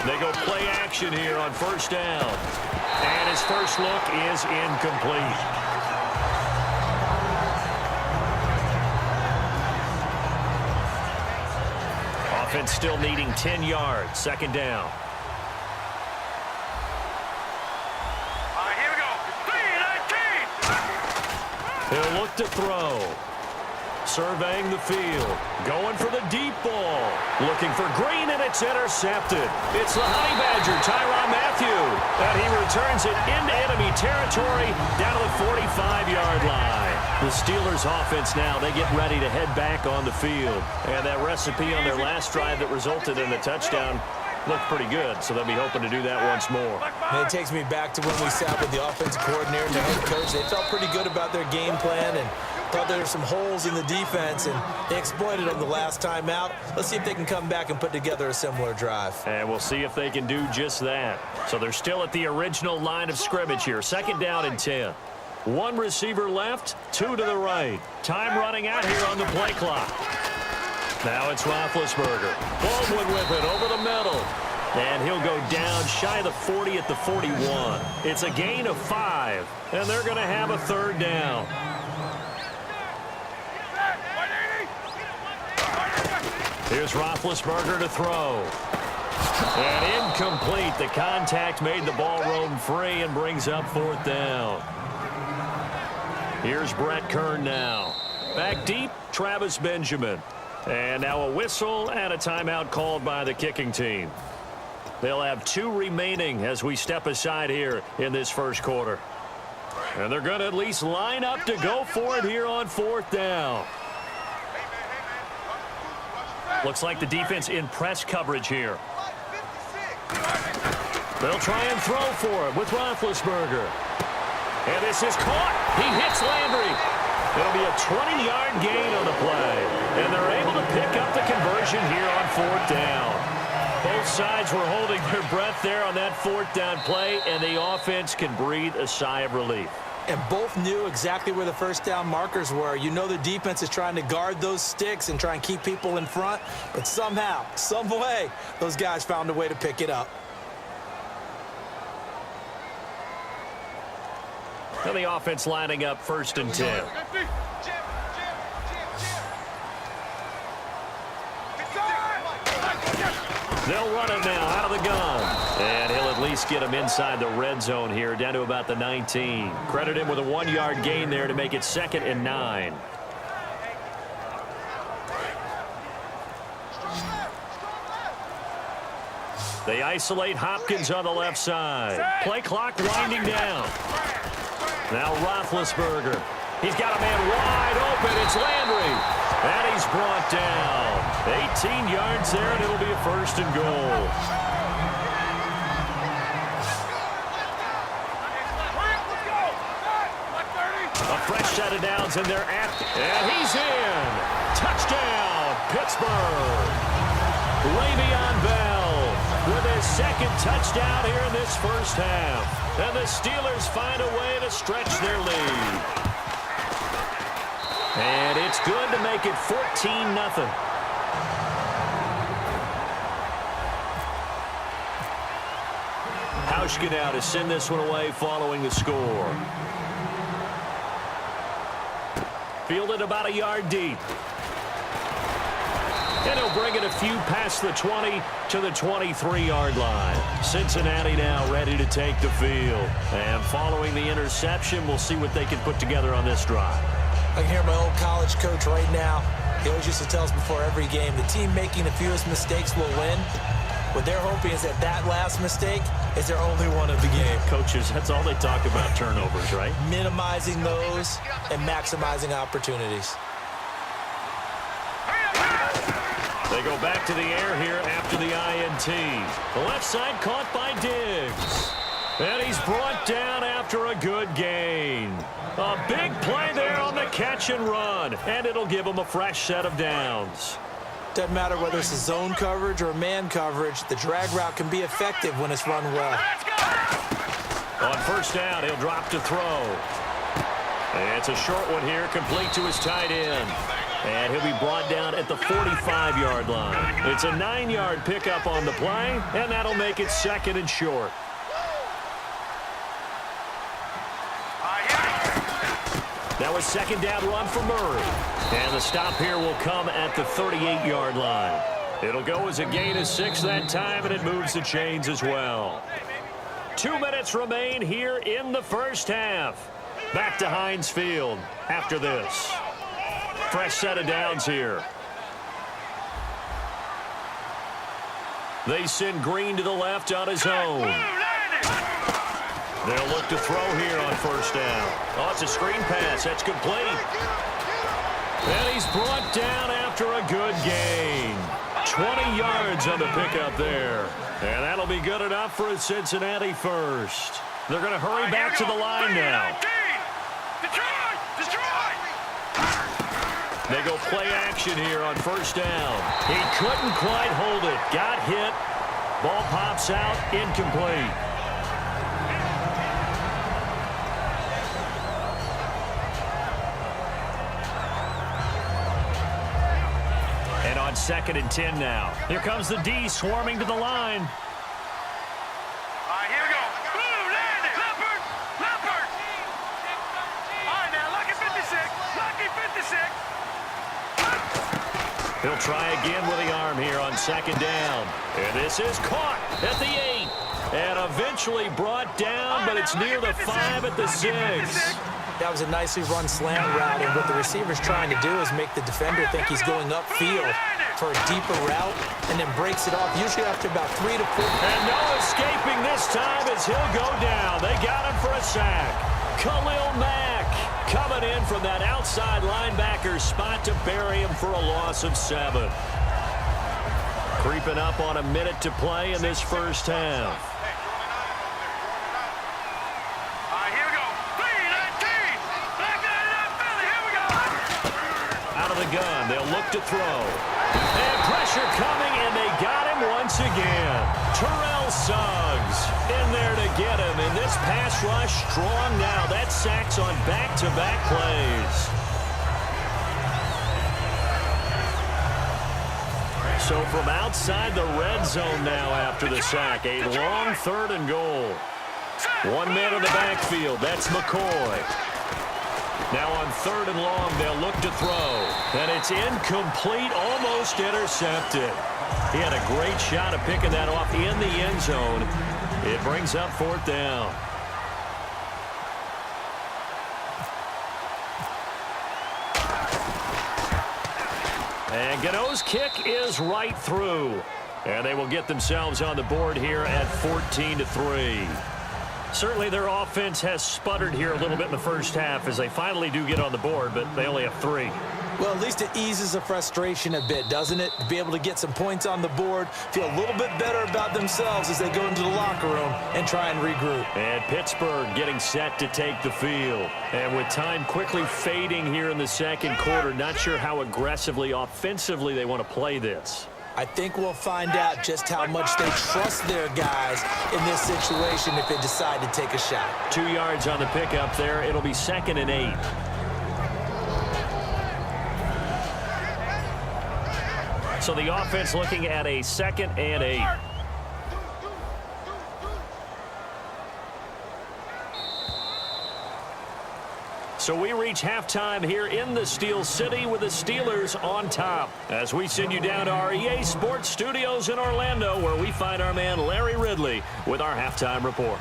They go play action here on first down. And his first look is incomplete. Offense still needing 10 yards. Second down. Here we go. 3-19. He'll look to throw. Surveying the field. Going for the deep ball. Looking for Green, and it's intercepted. It's the Honey Badger, Tyrann Mathieu. And he returns it into enemy territory down to the 45-yard line. The Steelers offense now, they get ready to head back on the field. And that recipe on their last drive that resulted in the touchdown looked pretty good, so they'll be hoping to do that once more. And it takes me back to when we sat with the offensive coordinator and the head coach. They felt pretty good about their game plan and thought there were some holes in the defense, and they exploited them the last time out. Let's see if they can come back and put together a similar drive. And we'll see if they can do just that. So they're still at the original line of scrimmage here. Second down and 10. One receiver left, two to the right. Time running out here on the play clock. Now it's Roethlisberger. Baldwin with it over the middle. And he'll go down shy of the 40 at the 41. It's a gain of 5, and they're going to have a third down. Here's Roethlisberger to throw. And incomplete. The contact made the ball roam free and brings up fourth down. Here's Brett Kern now. Back deep, Travis Benjamin. And now a whistle and a timeout called by the kicking team. They'll have 2 remaining as we step aside here in this first quarter. And they're going to at least line up to go for it here on fourth down. Looks like the defense in press coverage here. They'll try and throw for it with Roethlisberger. And this is caught. He hits Landry. It'll be a 20-yard gain on the play. And they're able to pick up the conversion here on fourth down. Both sides were holding their breath there on that fourth down play, and the offense can breathe a sigh of relief. And both knew exactly where the first down markers were. You know the defense is trying to guard those sticks and try and keep people in front, but somehow, some way, those guys found a way to pick it up. And the offense lining up first and 10. They'll run it now out of the gun. And he'll at least get him inside the red zone here, down to about the 19. Credit him with a 1-yard gain there to make it 2nd and 9. They isolate Hopkins on the left side. Play clock winding down. Now Roethlisberger. He's got a man wide open. It's Landry. And he's brought down. 18 yards there, and it'll be a first and goal. A fresh set of downs, and they're at. And he's in. Touchdown, Pittsburgh. Le'Veon Bell with his 2nd touchdown here in this first half. And the Steelers find a way to stretch their lead. And it's good to make it 14-0. Hauschka now to send this one away following the score. Fielded about a yard deep. And he'll bring it a few past the 20 to the 23-yard line. Cincinnati now ready to take the field. And following the interception, we'll see what they can put together on this drive. I can hear my old college coach right now. He always used to tell us before every game, the team making the fewest mistakes will win. What they're hoping is that that last mistake is their only one of the game. Coaches, that's all they talk about, turnovers, right? Minimizing those and maximizing opportunities. They go back to the air here after the INT. The left side caught by Diggs. And he's brought down after a good gain. A big play there on the catch and run. And it'll give him a fresh set of downs. Doesn't matter whether it's a zone coverage or man coverage, the drag route can be effective when it's run well. On first down, he'll drop to throw. And it's a short one here, complete to his tight end. And he'll be brought down at the 45-yard line. It's a 9-yard pickup on the play, and that'll make it second and short. That was second down run for Murray. And the stop here will come at the 38-yard line. It'll go as a gain of 6 that time, and it moves the chains as well. 2 minutes remain here in the first half. Back to Heinz Field after this. Fresh set of downs here. They send Green to the left on his own. They'll look to throw here on first down. Oh, it's a screen pass. That's complete. And he's brought down after a good gain. 20 yards on the pickup there. And that'll be good enough for a Cincinnati first. They're going to hurry back to the line now. They go play action here on first down. He couldn't quite hold it. Got hit. Ball pops out. Incomplete. And on 2nd and 10 now. Here comes the D swarming to the line. Here we go. Leopard. All right, now, lucky 56. Lucky 56. He'll try again with the arm here on 2nd down. And this is caught at the 8. And eventually brought down, but it's near the 5 at the 6. That was a nicely run slant route, and what the receiver's trying to do is make the defender think he's going upfield for a deeper route, and then breaks it off, usually after about 3 to 4. And no escaping this time as he'll go down. They got him for a sack. Khalil Mack coming in from that outside linebacker spot to bury him for a loss of 7. Creeping up on a minute to play in this first half. The gun. They'll look to throw. And pressure coming, and they got him once again. Terrell Suggs in there to get him. And this pass rush strong now. That sacks on back-to-back plays. So from outside the red zone now after the sack, a long 3rd and goal. 1 man in the backfield. That's McCoy. Now on 3rd and long, they'll look to throw. And it's incomplete, almost intercepted. He had a great shot of picking that off in the end zone. It brings up 4th down. And Gano's kick is right through. And they will get themselves on the board here at 14-3. Certainly their offense has sputtered here a little bit in the first half as they finally do get on the board, but they only have 3. Well, at least it eases the frustration a bit, doesn't it? To be able to get some points on the board, feel a little bit better about themselves as they go into the locker room and try and regroup. And Pittsburgh getting set to take the field. And with time quickly fading here in the second quarter, not sure how aggressively, offensively they want to play this. I think we'll find out just how much they trust their guys in this situation if they decide to take a shot. 2 yards on the pickup there. It'll be 2nd and 8. So the offense looking at a 2nd and 8. So we reach halftime here in the Steel City with the Steelers on top. As we send you down to our EA Sports Studios in Orlando, where we find our man Larry Ridley with our halftime report.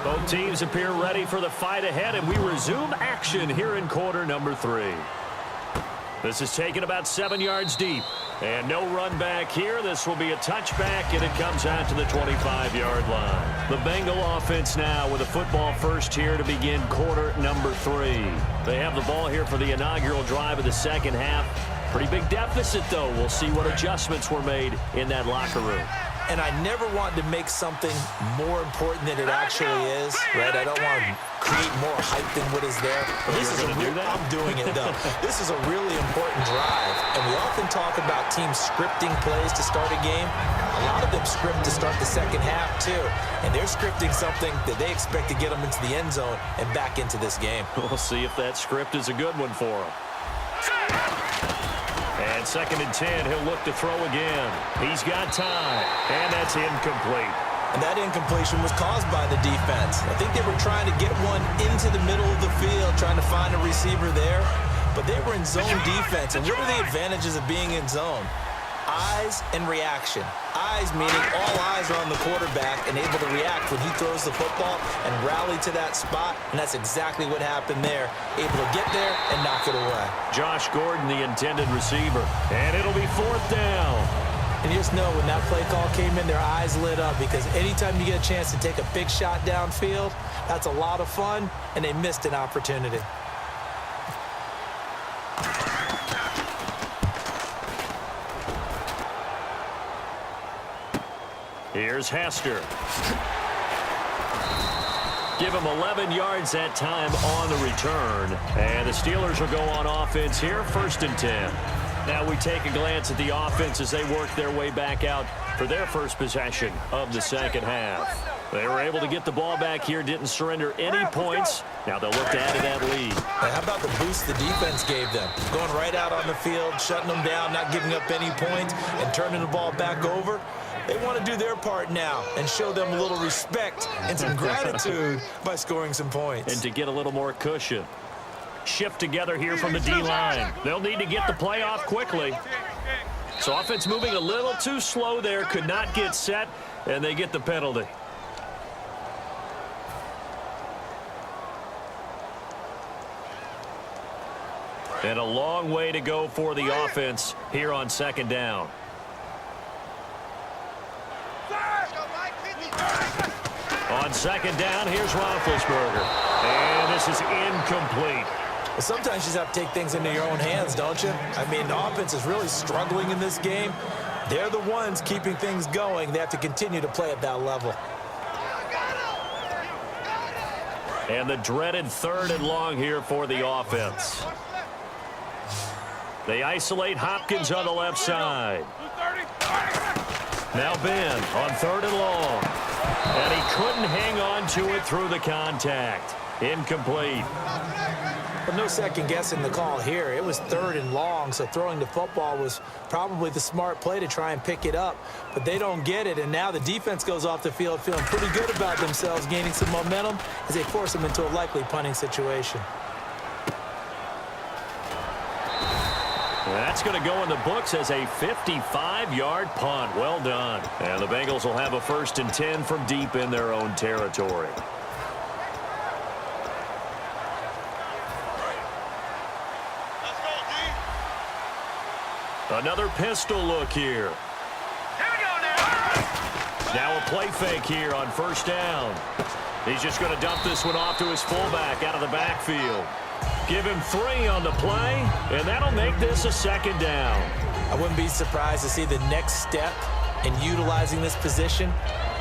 Both teams appear ready for the fight ahead, and we resume action here in quarter number 3. This is taken about 7 yards deep. And no run back here. This will be a touchback, and it comes out to the 25-yard line. The Bengal offense now with a football first here to begin quarter number 3. They have the ball here for the inaugural drive of the second half. Pretty big deficit, though. We'll see what adjustments were made in that locker room. And I never want to make something more important than it actually is, right? I don't want to create more hype than what is there. But this is a real, I'm doing it, though. This is a really important drive. And we often talk about teams scripting plays to start a game. A lot of them script to start the second half, too. And they're scripting something that they expect to get them into the end zone and back into this game. We'll see if that script is a good one for them. And 2nd and 10, he'll look to throw again. He's got time, and that's incomplete. And that incompletion was caused by the defense. I think they were trying to get one into the middle of the field, trying to find a receiver there. But they were in zone defense. And what are the advantages of being in zone? Eyes and reaction. Eyes meaning all eyes are on the quarterback and able to react when he throws the football and rally to that spot. And that's exactly what happened there. Able to get there and knock it away. Josh Gordon, the intended receiver. And it'll be 4th down. And you just know when that play call came in, their eyes lit up, because anytime you get a chance to take a big shot downfield, that's a lot of fun, and they missed an opportunity. Here's Hester. Give him 11 yards that time on the return. And the Steelers will go on offense here, 1st and 10. Now we take a glance at the offense as they work their way back out for their first possession of the second half. They were able to get the ball back here, didn't surrender any points. Now they'll look to add to that lead. And how about the boost the defense gave them? Going right out on the field, shutting them down, not giving up any points, and turning the ball back over. They want to do their part now and show them a little respect and some gratitude by scoring some points. And to get a little more cushion. Shift together here from the D-line. They'll need to get the play off quickly. So offense moving a little too slow there. Could not get set, and they get the penalty. And a long way to go for the offense here on 2nd down. On 2nd down, here's Roethlisberger. And this is incomplete. Sometimes you just have to take things into your own hands, don't you? I mean, the offense is really struggling in this game. They're the ones keeping things going. They have to continue to play at that level. And the dreaded 3rd and long here for the offense. They isolate Hopkins on the left side. Now Ben on 3rd and long. And he couldn't hang on to it through the contact. Incomplete. But no second guessing the call here. It was 3rd and long, so throwing the football was probably the smart play to try and pick it up. But they don't get it, and now the defense goes off the field feeling pretty good about themselves, gaining some momentum as they force them into a likely punting situation. That's going to go in the books as a 55-yard punt. Well done. And the Bengals will have a 1st and 10 from deep in their own territory. Another pistol look here. Here we go now. Now a play fake here on 1st down. He's just going to dump this one off to his fullback out of the backfield. Give him 3 on the play, and that'll make this a 2nd down. I wouldn't be surprised to see the next step in utilizing this position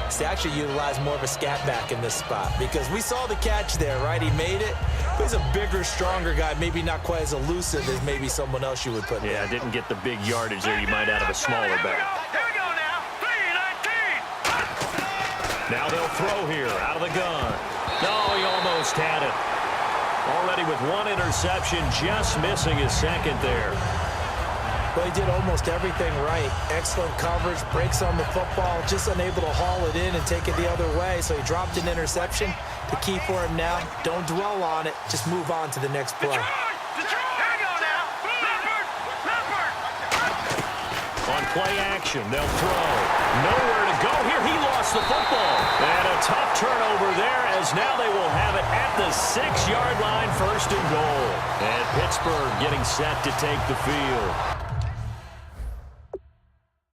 is to actually utilize more of a scat back in this spot, because we saw the catch there, right? He made it. But he's a bigger, stronger guy, maybe not quite as elusive as maybe someone else you would put Yeah, there. didn't get the big yardage there you might out of a smaller back. Here we go now. 3-19. Now they'll throw here out of the gun. No, he almost had it. Already with 1 interception, just missing his 2nd there. Well, he did almost everything right. Excellent coverage, breaks on the football, just unable to haul it in and take it the other way. So he dropped an interception. The key for him now, don't dwell on it. Just move on to the next play. Here we go now. Leopard. On play action, they'll throw. Nowhere to go here. He lost the football. And a tough turnover there, as now they will have it at the 6-yard line, 1st and goal. And Pittsburgh getting set to take the field.